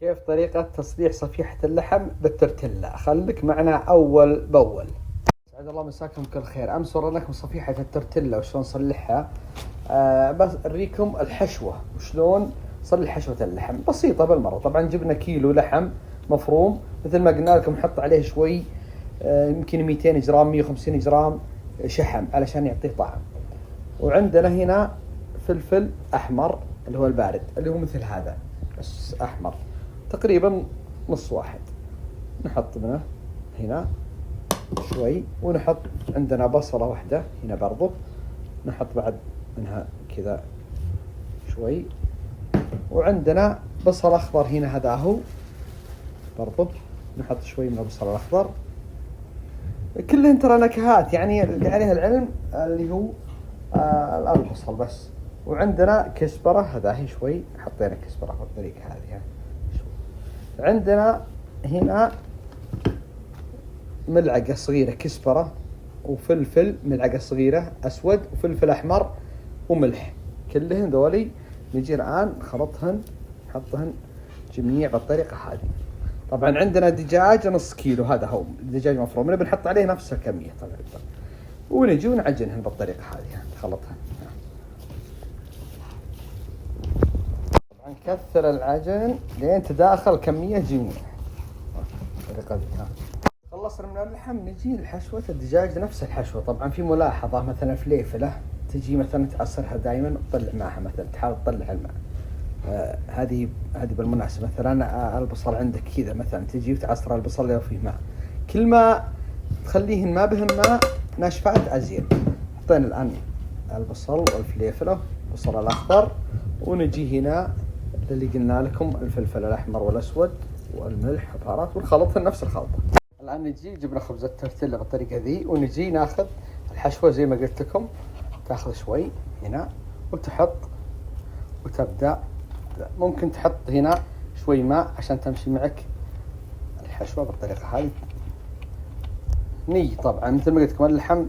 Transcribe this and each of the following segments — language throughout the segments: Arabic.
كيف طريقة تصليح صفيحة اللحم بالتورتيلا؟ خليك معنا أول بأول. سعد الله مساكم كل خير. أمس ورنا لكم صفيحة التورتيلا وشلون نصلحها. بس أريكم الحشوة وشلون نصلح حشوة اللحم، بسيطة بالمرة. طبعا جبنا كيلو لحم مفروم مثل ما قلنا لكم، نحط عليه شوي يمكن 200 جرام 150 جرام شحم علشان يعطيه طعم. وعندنا هنا فلفل أحمر اللي هو البارد اللي هو مثل هذا بس أحمر، تقريبا نص واحد. نحط منه هنا شوي، ونحط عندنا بصلة واحدة هنا برضو، نحط بعد منها كذا شوي. وعندنا بصل أخضر هنا، هذا هو برضو نحط شوي من البصل الأخضر. كلهن ترى نكهات، يعني اللي عليها العلم اللي هو البصل بس. وعندنا كزبرة، هذا هي شوي حطينا كزبرة بالطريقة هذه. عندنا هنا ملعقة صغيرة كزبرة، وفلفل ملعقة صغيرة أسود، وفلفل أحمر، وملح. كلهن ذولي نجي الآن نخلطهن نحطهن جميع بالطريقة هذه. طبعا عندنا دجاج نص كيلو، هذا هو دجاج مفروم، بنحط عليه نفس الكمية طبعا. ونجي ونعجنهن بالطريقة هذه، نخلطهن. طبعا نكثر العجن لين تداخل كمية جميع بالطريقة دي. خلصنا من اللحم نجي لحشوة الدجاج، نفس الحشوة. طبعا في ملاحظة، مثلا فليفلة تجي مثلا تعصرها دائما وتطلع معها، مثلا تحاول تطلع الماء. هذه بالمناسبة مثلا البصل عندك كذا، مثلا تجي وتعصر البصل لو فيه ماء، كل ما تخليهن ما بهن ماء ناشفات أزين. حطينا الآن البصل والفليفلة والبصل الأخضر، ونجي هنا اللي قلنا لكم الفلفل الأحمر والأسود والملح والبهارات، ونخلطهن نفس الخلطة. الآن نجي جبنا خبز التورتيلا بالطريقة ذي، ونجي ناخذ الحشوة زي ما قلت لكم. تاخذ شوي هنا وتحط، وتبدأ ممكن تحط هنا شوي ماء عشان تمشي معك الحشوة بالطريقة هذه. طبعا مثل ما قلت لكم اللحم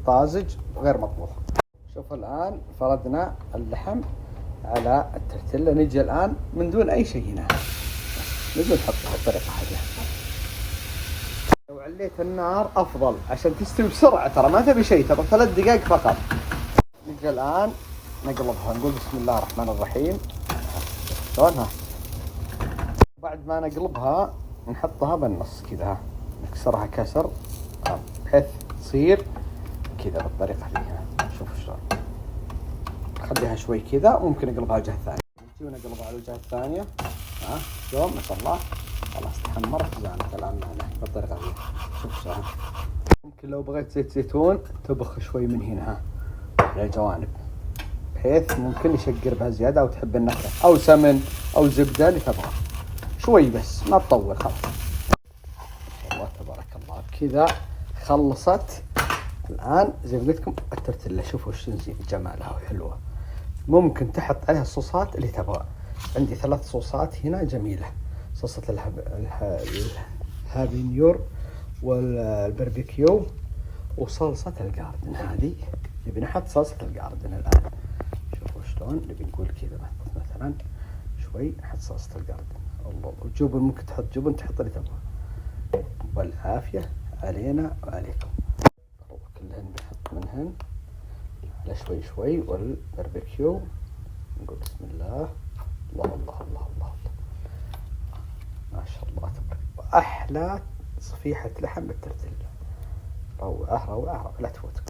طازج غير مطبوخ. شوف الآن فردنا اللحم على التورتيلا. نجي الآن من دون أي شيء هنا نجي نحطها بالطريقة هذه. لو عليت النار أفضل عشان تستوي بسرعة، ترى ما تبي شيء، ترى 3 دقائق فقط. نجي الآن نقلبها، نقول بسم الله الرحمن الرحيم. شلونها؟ بعد ما نقلبها نحطها بالنص كذا، نكسرها كسر بحيث تصير كذا بالطريقة دي. شوف شلون نخليها شوي كذا، وممكن نقلبها الجهة الثانية. نجي ونقلبها على الجهة الثانية. شلون ما شاء الله خلاص تحمرت زانت الآن معنا بالطريقة دي. شوف شلون. ممكن لو بغيت زيت زيتون تبخ شوي من هنا على الجوانب، بحيث ممكن يشقر بها زيادة، أو تحب النكهة، أو سمن أو زبدة اللي تبغى، شوي بس ما تطول. خلاص الله تبارك الله كذا خلصت. الآن زي ما قلت لكم التورتيلا، شوفوا شو جمالها وحلوة. ممكن تحط عليها الصوصات اللي تبغى. عندي 3 صوصات هنا جميلة، صوصة الهابينيور والبربيكيو وصلصة الجاردن. هذه نبي نحط صلصة الجاردن الآن. شوفوا شلون نبي نقول كذا، مثلا شوي نحط صلصة الجاردن. الله، وجبن ممكن تحط جبن، تحط اللي تبغى. والعافية علينا وعليكم. كلهن بنحط منهن على شوي شوي. والبربيكيو نقول بسم الله. الله الله الله الله الله، ما شاء الله تبارك. أحلى صفيحة لحم بالتورتيلا، روعة روعة، لا تفوتكم.